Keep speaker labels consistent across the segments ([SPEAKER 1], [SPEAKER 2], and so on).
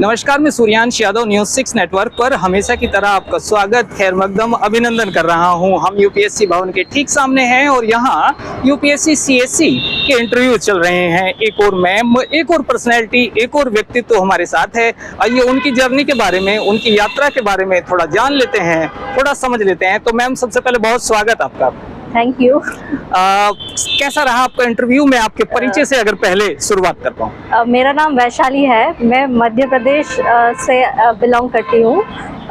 [SPEAKER 1] नमस्कार, मैं Suryansh Yadav news 6 network पर हमेशा की तरह आपका स्वागत, खैर मकदम, अभिनंदन कर रहा हूं। हम यूपीएससी भवन के ठीक सामने हैं और यहां यूपीएससी सीएससी के इंटरव्यू चल रहे हैं। एक और मैम, एक और पर्सनैलिटी, एक और व्यक्तित्व तो हमारे साथ है। आइए उनकी जर्नी के बारे में, उनकी यात्रा के बारे में थोड़ा जान लेते हैं, थोड़ा समझ लेते हैं। तो मैम, सबसे पहले बहुत स्वागत आपका।
[SPEAKER 2] Thank you.
[SPEAKER 1] कैसा रहा आपका इंटरव्यू? मैं आपके परिचय से अगर पहले शुरुआत करता हूँ।
[SPEAKER 2] मेरा नाम वैशाली है, मैं मध्य प्रदेश से बिलोंग करती हूँ।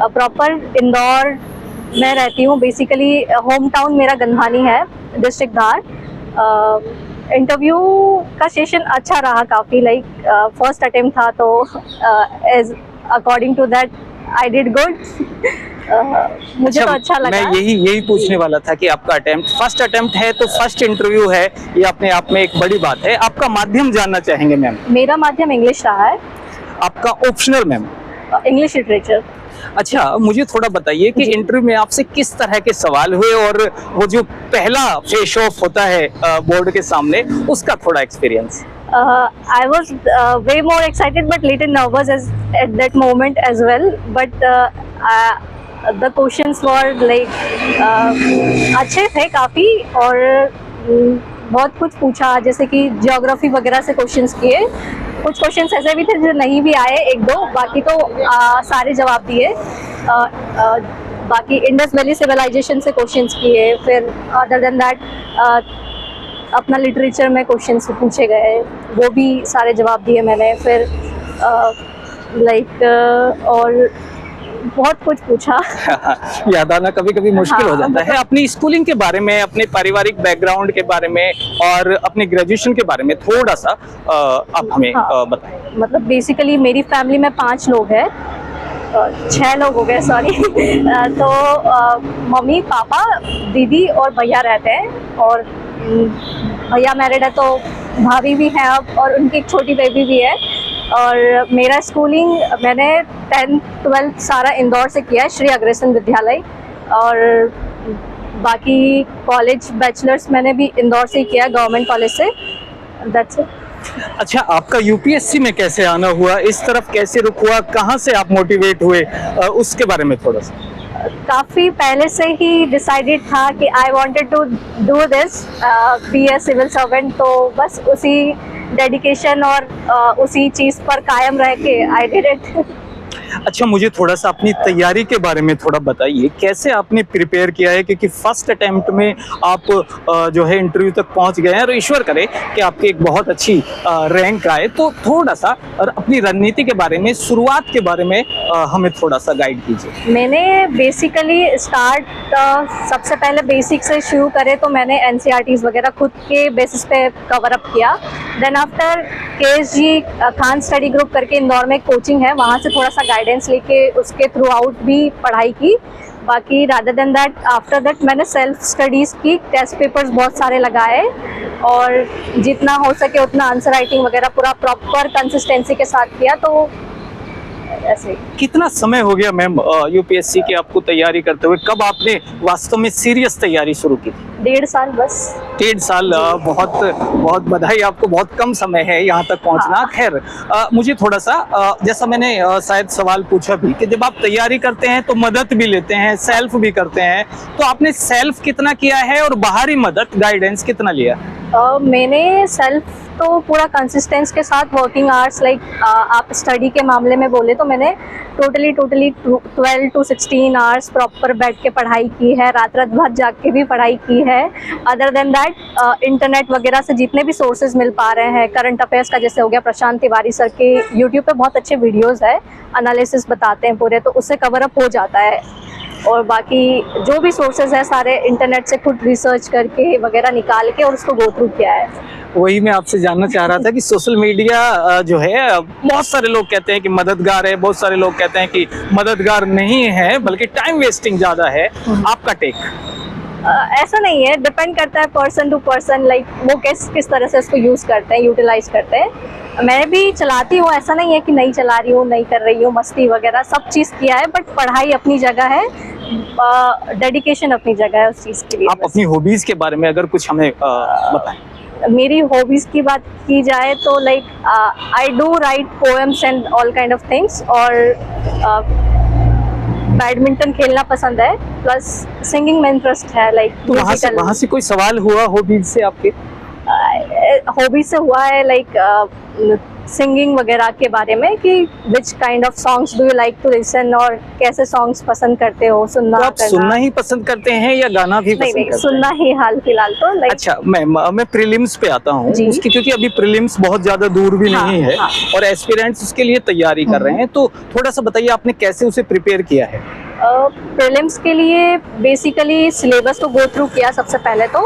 [SPEAKER 2] प्रॉपर इंदौर में रहती हूँ। बेसिकली होम टाउन मेरा गंधानी है, डिस्ट्रिक्ट धार। इंटरव्यू का सेशन अच्छा रहा काफ़ी, लाइक फर्स्ट अटेम्प्ट था तो as according to that I did good. मुझे तो अच्छा लगा।
[SPEAKER 1] मैं यही पूछने वाला था कि आपका फर्स्ट अटेम्प्ट है तो फर्स्ट इंटरव्यू है, ये अपने आप में एक बड़ी बात है। आपका माध्यम जानना चाहेंगे मैम?
[SPEAKER 2] मेरा माध्यम इंग्लिश रहा है।
[SPEAKER 1] आपका ऑप्शनल मैम?
[SPEAKER 2] English literature.
[SPEAKER 1] अच्छा, मुझे थोड़ा बताइए कि इंटरव्यू में आपसे किस तरह के सवाल हुए और वो जो पहला फेस ऑफ होता है बोर्ड के सामने, उसका थोड़ा experience.
[SPEAKER 2] I was way more excited but little nervous at that moment as well. But the questions were like अच्छे थे काफ़ी, और बहुत कुछ पूछा, जैसे कि ज्योग्राफी वगैरह से क्वेश्चंस किए। कुछ क्वेश्चंस ऐसे भी थे जो नहीं भी आए, एक दो, बाकी तो सारे जवाब दिए। बाकी इंडस वैली सिविलाइजेशन से क्वेश्चंस किए। फिर अदर देन दैट अपना लिटरेचर में क्वेश्चंस पूछे गए, वो भी सारे जवाब दिए मैंने। फिर और बहुत कुछ पूछा।
[SPEAKER 1] याद आना कभी कभी मुश्किल हो जाता है। अपनी स्कूलिंग के बारे में, अपने पारिवारिक बैकग्राउंड के बारे में और अपने ग्रेजुएशन के बारे में थोड़ा सा आप हमें बताएं।
[SPEAKER 2] मतलब बेसिकली मेरी फैमिली में 5 लोग हैं, 6 लोग हो गए, सॉरी। तो मम्मी, पापा, दीदी और भैया रहते हैं। और भैया मैरिड है तो भाभी भी है अब, और उनकी एक छोटी बेबी भी है। और मेरा स्कूलिंग मैंने 10th 12th सारा इंदौर से किया है, श्री अग्रसेन विद्यालय। और बाकी कॉलेज बैचलर्स मैंने भी इंदौर से ही किया है, गवर्नमेंट कॉलेज से। That's it.
[SPEAKER 1] अच्छा, आपका यूपीएससी में कैसे आना हुआ, इस तरफ कैसे रुख हुआ, कहाँ से आप मोटिवेट हुए, उसके बारे में थोड़ा सा।
[SPEAKER 2] काफ़ी पहले से ही डिसाइडेड था कि I wanted to do this, be a civil servant. तो बस उसी डेडिकेशन और उसी चीज़ पर कायम रह के आई डिड इट।
[SPEAKER 1] अच्छा, मुझे थोड़ा सा अपनी तैयारी के बारे में थोड़ा बताइए, कैसे आपने प्रिपेयर किया है? क्योंकि फर्स्ट अटेम्प्ट में आप जो है इंटरव्यू तक पहुंच गए हैं, और ईश्वर करे कि आपकी एक बहुत अच्छी रैंक आए। तो थोड़ा सा और अपनी रणनीति के बारे में, शुरुआत के बारे में हमें थोड़ा सा गाइड कीजिए।
[SPEAKER 2] मैंने बेसिकली सबसे पहले बेसिक से शुरू करें तो मैंने एनसीईआरटीज़ वगैरह खुद के बेसिस पे कवर अप किया। Then after KSG Khan study group करके इंदौर में कोचिंग है, वहाँ से थोड़ा सा गाइडेंस लेके उसके थ्रू आउट भी पढ़ाई की। बाकी rather than that, after that मैंने सेल्फ स्टडीज़ की, टेस्ट पेपर्स बहुत सारे लगाए, और जितना हो सके उतना आंसर राइटिंग वगैरह पूरा प्रॉपर कंसिस्टेंसी के साथ किया। तो ऐसे।
[SPEAKER 1] कितना समय हो गया मैम यूपीएससी की आपको तैयारी करते हुए? कब आपने वास्तव में सीरियस तैयारी शुरू की?
[SPEAKER 2] 1.5 साल बस।
[SPEAKER 1] 1.5 साल, बहुत बहुत बधाई आपको। बहुत कम समय है यहाँ तक पहुँचना।
[SPEAKER 2] हाँ।
[SPEAKER 1] खैर, मुझे थोड़ा सा जैसा मैंने शायद सवाल पूछा भी कि जब आप तैयारी करते हैं तो मदद भी लेते हैं, सेल्फ भी करते हैं, तो आपने सेल्फ कितना किया है और बाहरी मदद, गाइडेंस कितना लिया?
[SPEAKER 2] मैंने सेल्फ तो पूरा कंसिस्टेंस के साथ वर्किंग आवर्स, लाइक आप स्टडी के मामले में बोले तो मैंने टोटली 12 to 16 आवर्स प्रॉपर बैठ के पढ़ाई की है, रात भर जाग के भी पढ़ाई की है। अदर देन दैट इंटरनेट वगैरह से जितने भी सोर्सेज मिल पा रहे हैं, करंट अफेयर्स का जैसे हो गया प्रशांत तिवारी सर के यूट्यूब पे बहुत अच्छे वीडियोज़ है, एनालिसिस बताते हैं पूरे, तो उससे कवर अप हो जाता है। और बाकी जो भी सोर्सेज है सारे इंटरनेट से खुद रिसर्च करके वगैरह निकाल के और उसको गो थ्रू किया है।
[SPEAKER 1] वही मैं आपसे जानना चाह रहा था कि सोशल मीडिया जो है, बहुत सारे लोग कहते हैं कि मददगार है, बहुत सारे लोग कहते हैं कि मददगार नहीं है, बल्कि टाइम वेस्टिंग ज़्यादा है। आपका टेक?
[SPEAKER 2] ऐसा नहीं है, डिपेंड करता है पर्सन टू पर्सन, लाइक वो किस तरह से इसको यूज़ करते हैं, यूटिलाइज करते हैं। मैं भी चलाती हूँ, ऐसा नहीं है कि नहीं चला रही हूँ, नहीं कर रही हूँ, मस्ती वगैरह सब चीज़ किया है, बट पढ़ाई अपनी जगह है, डेडिकेशन अपनी जगह है उस चीज़ के लिए।
[SPEAKER 1] आप अपनी हॉबीज के बारे में अगर कुछ हमें बताएं।
[SPEAKER 2] मेरी हॉबीज की बात की जाए तो like I do write poems and all kind of things, और बैडमिंटन खेलना पसंद है, प्लस सिंगिंग में इंटरेस्ट है। लाइक
[SPEAKER 1] तो वहाँ से कोई सवाल हुआ हॉबीज से आपके?
[SPEAKER 2] हॉबी से हुआ है, लाइक सिंगिंग वगैरह के बारे में कि which kind of songs do you like to listen, और कैसे सॉन्ग्स पसंद करते हो सुनना।
[SPEAKER 1] तो आप सुनना ही पसंद करते हैं या गाना भी पसंद
[SPEAKER 2] नहीं,
[SPEAKER 1] करते
[SPEAKER 2] सुनना ही हाल फिलहाल तो लाइक।
[SPEAKER 1] अच्छा, मैं प्रीलिम्स पे आता हूँ
[SPEAKER 2] जी।
[SPEAKER 1] उसकी, क्योंकि अभी प्रीलिम्स बहुत ज्यादा दूर भी
[SPEAKER 2] हाँ,
[SPEAKER 1] नहीं है
[SPEAKER 2] हाँ।
[SPEAKER 1] और एस्पिरेंट्स उसके लिए तैयारी कर रहे हैं, तो थोड़ा सा बताइए आपने कैसे उसे प्रिपेयर किया है?
[SPEAKER 2] प्रीलिम्स के लिए बेसिकली सिलेबस को गो थ्रू किया सबसे पहले तो,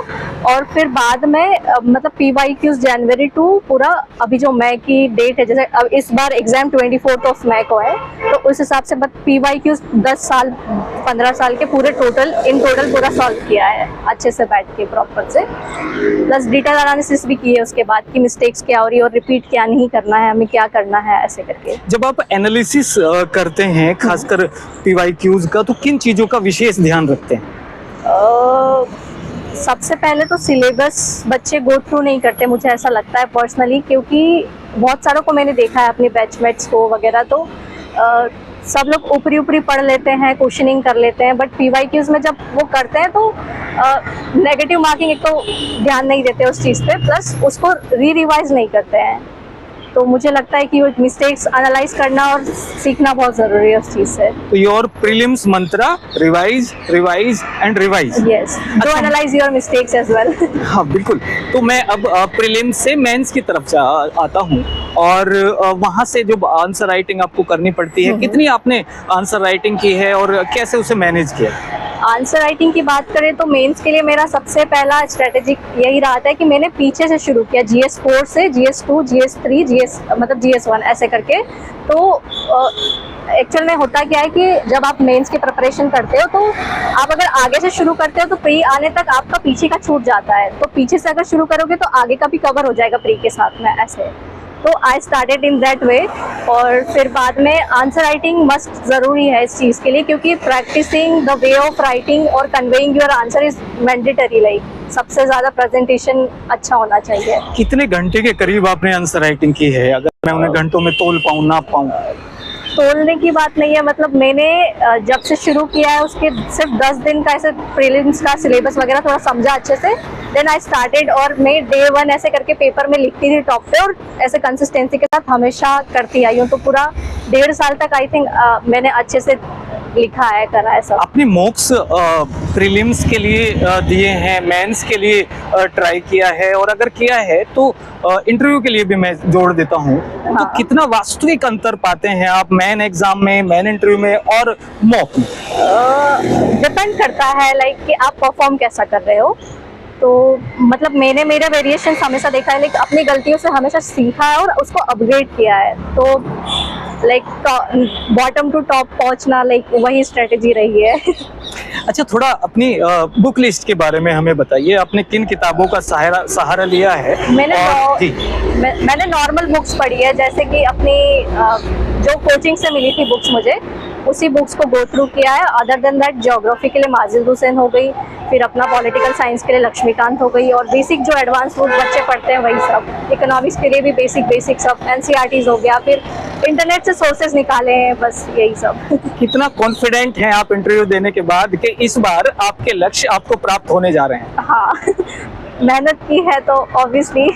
[SPEAKER 2] और फिर बाद में मतलब PYQs जनवरी टू पूरा, अभी जो मई की डेट है, जैसे अब इस बार एग्जाम 24 मई को है, तो उस हिसाब से PYQs 10 साल 15 साल के पूरे इन टोटल पूरा सॉल्व किया है अच्छे से बैठ के प्रॉपर से, प्लस डिटेल एनालिसिस भी की है उसके बाद कि मिस्टेक्स क्या हो रही है और रिपीट क्या नहीं करना है, हमें क्या करना है, ऐसे करके।
[SPEAKER 1] जब आप एनालिसिस करते हैं खासकर PYQs का, तो किन चीजों का विशेष ध्यान रखते हैं?
[SPEAKER 2] सबसे पहले तो सिलेबस बच्चे गो थ्रू नहीं करते, मुझे ऐसा लगता है पर्सनली, क्योंकि बहुत सारों को मैंने देखा है अपने बैचमेट्स को वगैरह, तो सब लोग ऊपरी पढ़ लेते हैं, क्वेश्चनिंग कर लेते हैं, बट PYQs में जब वो करते हैं तो नेगेटिव मार्किंग एक तो ध्यान नहीं देते उस चीज़ पे, प्लस उसको रिवाइज नहीं करते हैं। तो मुझे लगता है कि वो मिस्टेक्स एनालाइज करना और सीखना बहुत ज़रूरी है उस चीज़ से।
[SPEAKER 1] तो your prelims mantra revise revise and revise.
[SPEAKER 2] Yes, do analyse your mistakes as well.
[SPEAKER 1] हाँ बिल्कुल। तो मैं अब प्रीलिम्स से मेंस की तरफ से आता हूँ, और वहाँ से जो आंसर राइटिंग आपको करनी पड़ती है, कितनी आपने आंसर राइटिंग की है और कैसे उसे मैनेज किया?
[SPEAKER 2] आंसर राइटिंग की बात करें तो मेंस के लिए मेरा सबसे पहला स्ट्रेटेजिक यही रहा था कि मैंने पीछे से शुरू किया, GS4 से GS2 GS3 मतलब GS1 ऐसे करके। तो एक्चुअल में होता क्या है कि जब आप मेंस की प्रिपरेशन करते हो तो आप अगर आगे से शुरू करते हो तो प्री आने तक आपका पीछे का छूट जाता है, तो पीछे से अगर शुरू करोगे तो आगे का भी कवर हो जाएगा प्री के साथ में, ऐसे। तो I started in that way, और फिर बाद में आंसर राइटिंग मस्ट ज़रूरी है इस चीज़ के लिए, क्योंकि practising the way of writing और conveying your answer is mandatory. Like सबसे ज़्यादा प्रेजेंटेशन अच्छा होना चाहिए।
[SPEAKER 1] कितने घंटे के करीब आपने आंसर राइटिंग की है, अगर मैं उन्हें घंटों में तोल पाऊँ नाप पाऊँ?
[SPEAKER 2] तोलने की बात नहीं है, मतलब मैंने जब से शुरू किया है उसके सिर्फ 10 दिन का ऐसे प्रीलिम्स का सिलेबस वगैरह थोड़ा समझा अच्छे से, देन आई स्टार्टेड, और मैं डे 1 ऐसे करके पेपर में लिखती थी टॉप पे, और ऐसे कंसिस्टेंसी के साथ हमेशा करती आई हूँ। तो पूरा 1.5 साल तक आई थिंक मैंने अच्छे से लिखा है, करा है सब।
[SPEAKER 1] आपने मॉक्स प्रीलिम्स के लिए दिए हैं, मेंस के लिए ट्राई किया है, और अगर किया है तो इंटरव्यू के लिए भी मैं जोड़ देता हूँ।
[SPEAKER 2] हाँ।
[SPEAKER 1] तो कितना वास्तविक अंतर पाते हैं आप मेन एग्जाम में, मेन इंटरव्यू में और मॉक में?
[SPEAKER 2] डिपेंड करता है लाइक कि आप परफॉर्म कैसा कर रहे हो। तो मतलब मैंने मेरा वेरिएशन हमेशा देखा है, लाइक अपनी गलतियों से हमेशा सीखा है और उसको अपग्रेड किया है। तो लाइक बॉटम टू टॉप पहुंचना, लाइक वही स्ट्रेटेजी रही है।
[SPEAKER 1] अच्छा, थोड़ा अपनी बुक लिस्ट के बारे में हमें बताइए, आपने किन किताबों का सहारा लिया है?
[SPEAKER 2] मैंने नॉर्मल बुक्स पढ़ी है, जैसे कि अपनी जो कोचिंग से मिली थी बुक्स मुझे, उसी बुक्स को गो थ्रू किया है। अदर देन दैट ज्योग्राफी के लिए माजिद हुसैन हो गई, फिर अपना पॉलिटिकल साइंस के लिए लक्ष्मीकांत हो गई, और बेसिक जो एडवांस बुक बच्चे पढ़ते हैं वही सब। इकोनॉमिक्स के लिए भी बेसिक सब NCERTs हो गया, फिर इंटरनेट से सोर्सेज निकाले हैं, बस यही सब।
[SPEAKER 1] कितना कॉन्फिडेंट हैं आप इंटरव्यू देने के बाद कि इस बार आपके लक्ष्य आपको प्राप्त होने जा रहे हैं?
[SPEAKER 2] हाँ, मेहनत की है तो ऑब्वियसली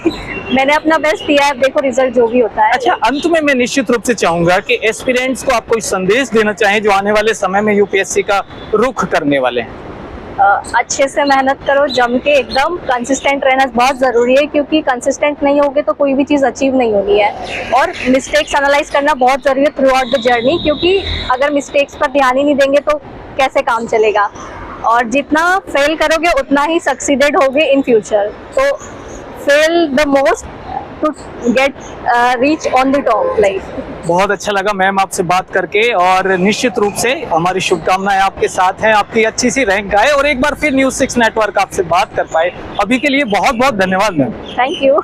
[SPEAKER 2] मैंने अपना बेस्ट दिया है, देखो रिजल्ट जो भी होता है।
[SPEAKER 1] अच्छा, अंत में मैं निश्चित रूप से चाहूंगा कि एस्पिरेंट्स को आप कोई संदेश देना चाहें जो आने वाले समय में UPSC का रुख करने वाले हैं।
[SPEAKER 2] अच्छे से मेहनत करो, जम के एकदम कंसिस्टेंट रहना बहुत ज़रूरी है, क्योंकि कंसिस्टेंट नहीं होगे तो कोई भी चीज़ अचीव नहीं होनी है। और मिस्टेक्स एनालाइज करना बहुत ज़रूरी है थ्रू आउट द जर्नी, क्योंकि अगर मिस्टेक्स पर ध्यान ही नहीं देंगे तो कैसे काम चलेगा। और जितना फेल करोगे उतना ही सक्सीडेड होगे इन फ्यूचर। तो fail the most to get reach on the top life.
[SPEAKER 1] बहुत अच्छा लगा मैम आपसे बात करके, और निश्चित रूप से हमारी शुभकामनाएं आपके साथ हैं, आपकी अच्छी सी रैंक आए और एक बार फिर News 6 नेटवर्क आपसे बात कर पाए। अभी के लिए बहुत बहुत धन्यवाद मैम।
[SPEAKER 2] Thank you.